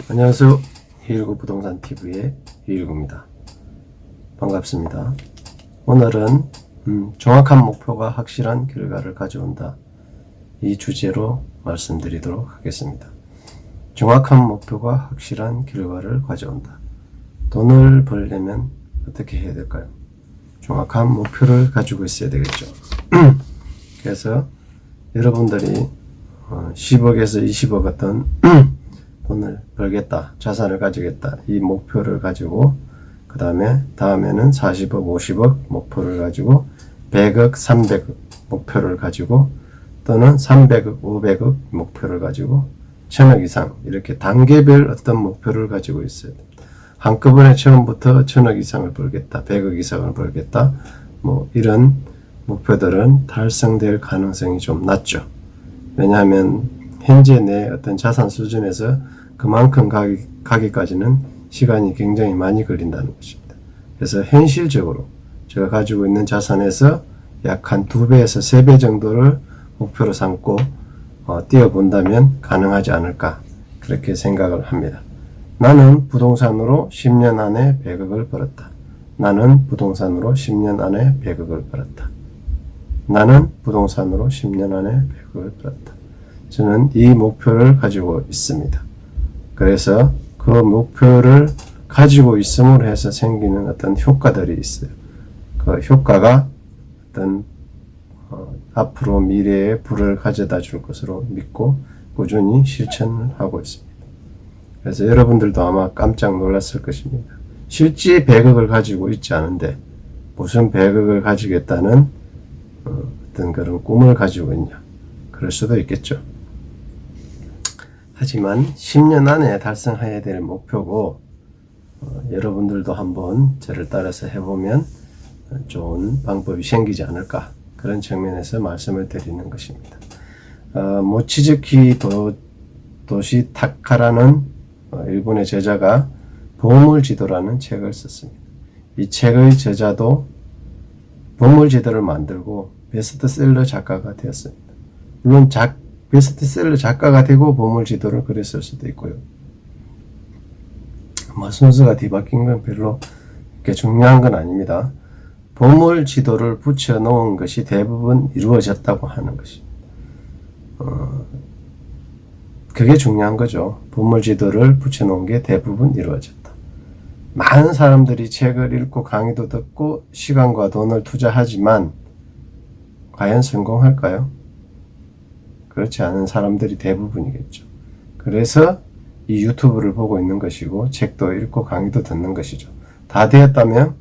안녕하세요. 이일구 부동산 TV의 이일구입니다. 반갑습니다. 오늘은 정확한 목표가 확실한 결과를 가져온다, 이 주제로 말씀드리도록 하겠습니다. 정확한 목표가 확실한 결과를 가져온다. 돈을 벌려면 어떻게 해야 될까요? 정확한 목표를 가지고 있어야 되겠죠. 그래서 여러분들이 10억에서 20억 어떤 돈을 벌겠다, 자산을 가지겠다, 이 목표를 가지고 그 다음에는 40억, 50억 목표를 가지고 100억, 300억 목표를 가지고 또는 300억, 500억 목표를 가지고 1000억 이상, 이렇게 단계별 어떤 목표를 가지고 있어야 됩니다. 한꺼번에 처음부터 1000억 이상을 벌겠다, 100억 이상을 벌겠다, 이런 목표들은 달성될 가능성이 좀 낮죠. 왜냐하면 현재 내 어떤 자산 수준에서 그만큼 가기까지는 시간이 굉장히 많이 걸린다는 것입니다. 그래서 현실적으로 제가 가지고 있는 자산에서 약 한 2배에서 3배 정도를 목표로 삼고 뛰어본다면 가능하지 않을까, 그렇게 생각을 합니다. 나는 부동산으로 10년 안에 100억을 벌었다. 나는 부동산으로 10년 안에 100억을 벌었다. 나는 부동산으로 10년 안에 100억을 벌었다. 저는 이 목표를 가지고 있습니다. 그래서 그 목표를 가지고 있음으로 해서 생기는 어떤 효과들이 있어요. 그 효과가 어떤 앞으로 미래에 부를 가져다 줄 것으로 믿고 꾸준히 실천을 하고 있습니다. 그래서 여러분들도 아마 깜짝 놀랐을 것입니다. 실제 100억을 가지고 있지 않은데 무슨 100억을 가지겠다는 어떤 그런 꿈을 가지고 있냐, 그럴 수도 있겠죠. 하지만 10년 안에 달성해야 될 목표고, 여러분들도 한번 저를 따라서 해보면 좋은 방법이 생기지 않을까, 그런 측면에서 말씀을 드리는 것입니다. 모치즈키 도시 타카라는 일본의 저자가 보물지도라는 책을 썼습니다. 이 책의 저자도 보물지도를 만들고 베스트셀러 작가가 되었습니다. 물론 베스트셀러 작가가 되고 보물지도를 그렸을 수도 있고요. 순서가 뒤바뀐 건 별로 그렇게 중요한 건 아닙니다. 보물지도를 붙여놓은 것이 대부분 이루어졌다고 하는 것입니다. 그게 중요한 거죠. 보물지도를 붙여놓은 게 대부분 이루어졌다. 많은 사람들이 책을 읽고 강의도 듣고 시간과 돈을 투자하지만 과연 성공할까요? 그렇지 않은 사람들이 대부분이겠죠. 그래서 이 유튜브를 보고 있는 것이고 책도 읽고 강의도 듣는 것이죠. 다 되었다면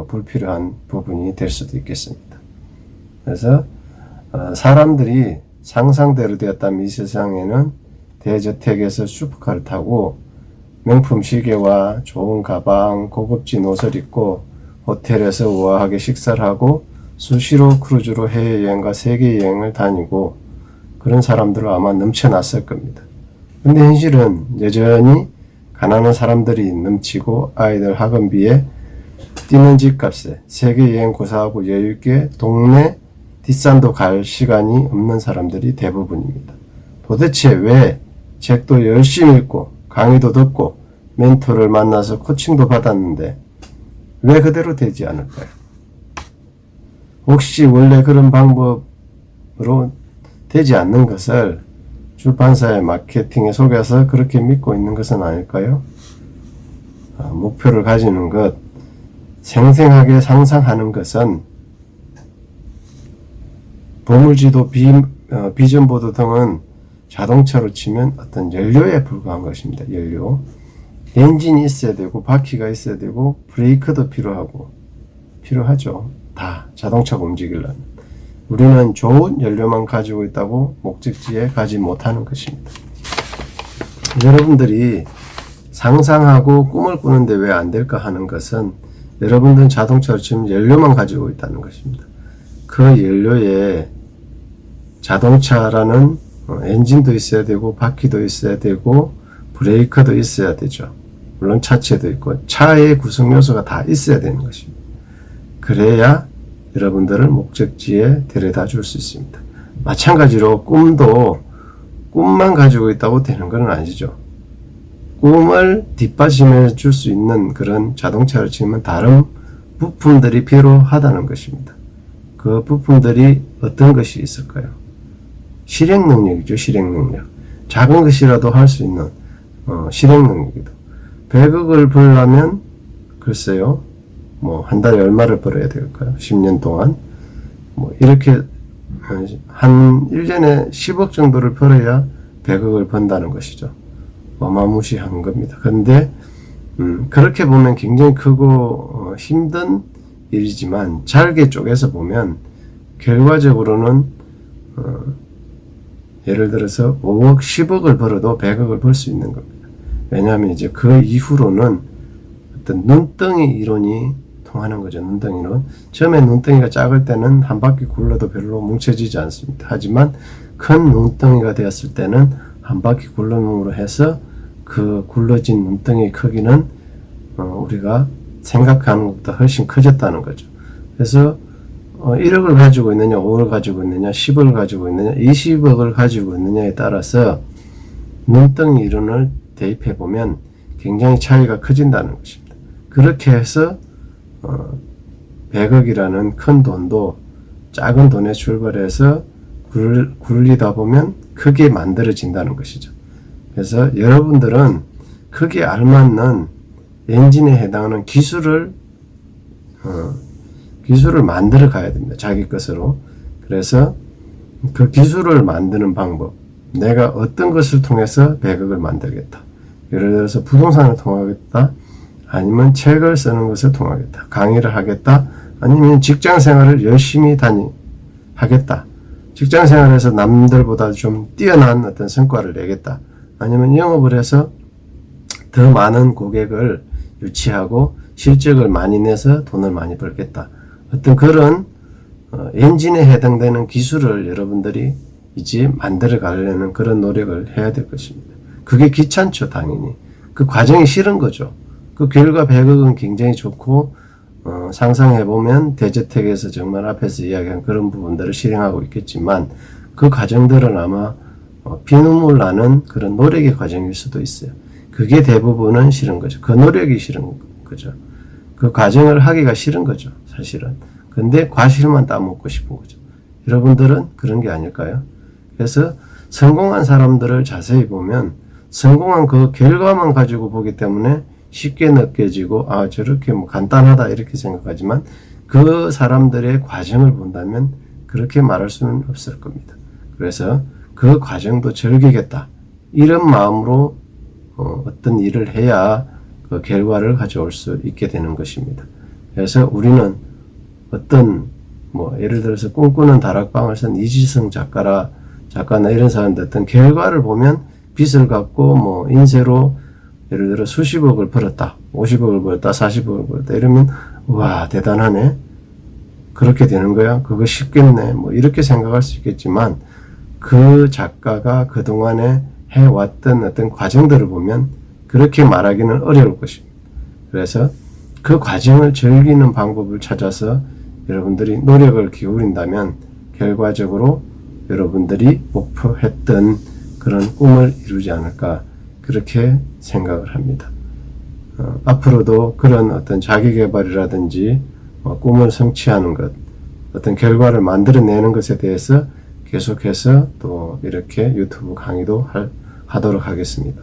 불필요한 부분이 될 수도 있겠습니다. 그래서 사람들이 상상대로 되었다면 이 세상에는 대저택에서 슈퍼카를 타고 명품 시계와 좋은 가방, 고급진 옷을 입고 호텔에서 우아하게 식사를 하고 수시로 크루즈로 해외여행과 세계여행을 다니고 그런 사람들은 아마 넘쳐났을 겁니다. 근데 현실은 여전히 가난한 사람들이 넘치고 아이들 학원비에 뛰는 집값에 세계여행 고사하고 여유있게 동네 뒷산도 갈 시간이 없는 사람들이 대부분입니다. 도대체 왜 책도 열심히 읽고 강의도 듣고 멘토를 만나서 코칭도 받았는데 왜 그대로 되지 않을까요? 혹시 원래 그런 방법으로 되지 않는 것을 출판사의 마케팅에 속여서 그렇게 믿고 있는 것은 아닐까요? 목표를 가지는 것, 생생하게 상상하는 것은 보물지도, 비전보드 등은 자동차로 치면 어떤 연료에 불과한 것입니다. 연료. 엔진이 있어야 되고 바퀴가 있어야 되고 브레이크도 필요하죠. 다 자동차가 움직이려면. 우리는 좋은 연료만 가지고 있다고 목적지에 가지 못하는 것입니다. 여러분들이 상상하고 꿈을 꾸는데 왜 안 될까 하는 것은 여러분들은 자동차로 치면 연료만 가지고 있다는 것입니다. 그 연료에 자동차라는 엔진도 있어야 되고 바퀴도 있어야 되고 브레이크도 있어야 되죠. 물론 차체도 있고 차의 구성 요소가 다 있어야 되는 것입니다. 그래야 여러분들을 목적지에 데려다 줄 수 있습니다. 마찬가지로 꿈도 꿈만 가지고 있다고 되는 건 아니죠. 꿈을 뒷받침해 줄 수 있는 그런 자동차를 치면 다른 부품들이 필요하다는 것입니다. 그 부품들이 어떤 것이 있을까요? 실행 능력이죠. 실행 능력. 작은 것이라도 할 수 있는 실행 능력이다. 100억을 벌려면 글쎄요. 뭐 한 달에 얼마를 벌어야 될까요? 10년 동안 뭐 이렇게 한 1년에 10억 정도를 벌어야 100억을 번다는 것이죠. 어마무시한 겁니다. 그런데 그렇게 보면 굉장히 크고 힘든 일이지만 잘게 쪼개서 보면 결과적으로는 예를 들어서 5억, 10억을 벌어도 100억을 벌 수 있는 겁니다. 왜냐하면 이제 그 이후로는 어떤 눈덩이 이론이 통하는 거죠. 눈덩이 이론. 처음에 눈덩이가 작을 때는 한 바퀴 굴러도 별로 뭉쳐지지 않습니다. 하지만 큰 눈덩이가 되었을 때는 한 바퀴 굴러짐으로 해서 그 굴러진 눈덩이의 크기는 우리가 생각하는 것보다 훨씬 커졌다는 거죠. 그래서 1억을 가지고 있느냐, 5억을 가지고 있느냐, 10억을 가지고 있느냐, 20억을 가지고 있느냐에 따라서 눈덩이 이론을 대입해 보면 굉장히 차이가 커진다는 것입니다. 그렇게 해서 100억이라는 큰 돈도 작은 돈에 출발해서 굴리다 보면 크게 만들어진다는 것이죠. 그래서 여러분들은 크게 알맞는 엔진에 해당하는 기술을 만들어 가야 됩니다. 자기 것으로. 그래서 그 기술을 만드는 방법, 내가 어떤 것을 통해서 100억을 만들겠다. 예를 들어서 부동산을 통하겠다. 아니면 책을 쓰는 것을 통하겠다. 강의를 하겠다. 아니면 직장 생활을 열심히 하겠다. 직장 생활에서 남들보다 좀 뛰어난 어떤 성과를 내겠다. 아니면 영업을 해서 더 많은 고객을 유치하고 실적을 많이 내서 돈을 많이 벌겠다. 어떤 그런 엔진에 해당되는 기술을 여러분들이 이제 만들어 가려는 그런 노력을 해야 될 것입니다. 그게 귀찮죠, 당연히. 그 과정이 싫은 거죠. 그 결과 100억은 굉장히 좋고 상상해보면 대저택에서 정말 앞에서 이야기한 그런 부분들을 실행하고 있겠지만 그 과정들은 아마 피눈물 나는 그런 노력의 과정일 수도 있어요. 그게 대부분은 싫은 거죠. 그 노력이 싫은 거죠. 그 과정을 하기가 싫은 거죠, 사실은. 근데 과실만 따먹고 싶은 거죠. 여러분들은 그런 게 아닐까요? 그래서 성공한 사람들을 자세히 보면 성공한 그 결과만 가지고 보기 때문에 쉽게 느껴지고 저렇게 뭐 간단하다 이렇게 생각하지만 그 사람들의 과정을 본다면 그렇게 말할 수는 없을 겁니다. 그래서 그 과정도 즐기겠다. 이런 마음으로 어떤 일을 해야 그 결과를 가져올 수 있게 되는 것입니다. 그래서 우리는 어떤 예를 들어서 꿈꾸는 다락방을 쓴 이지성 작가나 이런 사람들 어떤 결과를 보면 빚을 갚고 인쇄로 예를 들어 수십억을 벌었다. 50억을 벌었다. 40억을 벌었다. 이러면 와 대단하네. 그렇게 되는 거야? 그거 쉽겠네. 이렇게 생각할 수 있겠지만 그 작가가 그동안에 해왔던 어떤 과정들을 보면 그렇게 말하기는 어려울 것입니다. 그래서 그 과정을 즐기는 방법을 찾아서 여러분들이 노력을 기울인다면 결과적으로 여러분들이 목표했던 그런 꿈을 이루지 않을까 그렇게 생각을 합니다. 앞으로도 그런 어떤 자기개발이라든지 꿈을 성취하는 것, 어떤 결과를 만들어내는 것에 대해서 계속해서 또 이렇게 유튜브 강의도 하도록 하겠습니다.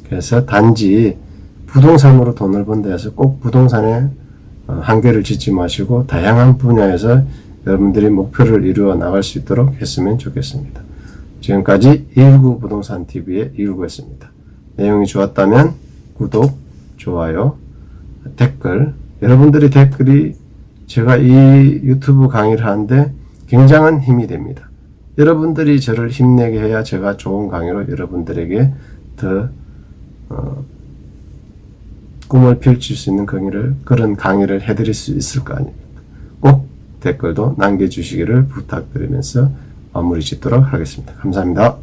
그래서 단지 부동산으로 돈을 번다 해서 꼭 부동산에 한계를 짓지 마시고 다양한 분야에서 여러분들이 목표를 이루어 나갈 수 있도록 했으면 좋겠습니다. 지금까지 219 부동산 TV의 219였습니다. 내용이 좋았다면 구독, 좋아요, 댓글, 여러분들의 댓글이 제가 이 유튜브 강의를 하는데 굉장한 힘이 됩니다. 여러분들이 저를 힘내게 해야 제가 좋은 강의로 여러분들에게 더 꿈을 펼칠 수 있는 그런 강의를 해드릴 수 있을 거 아닙니까? 꼭 댓글도 남겨주시기를 부탁드리면서 마무리 짓도록 하겠습니다. 감사합니다.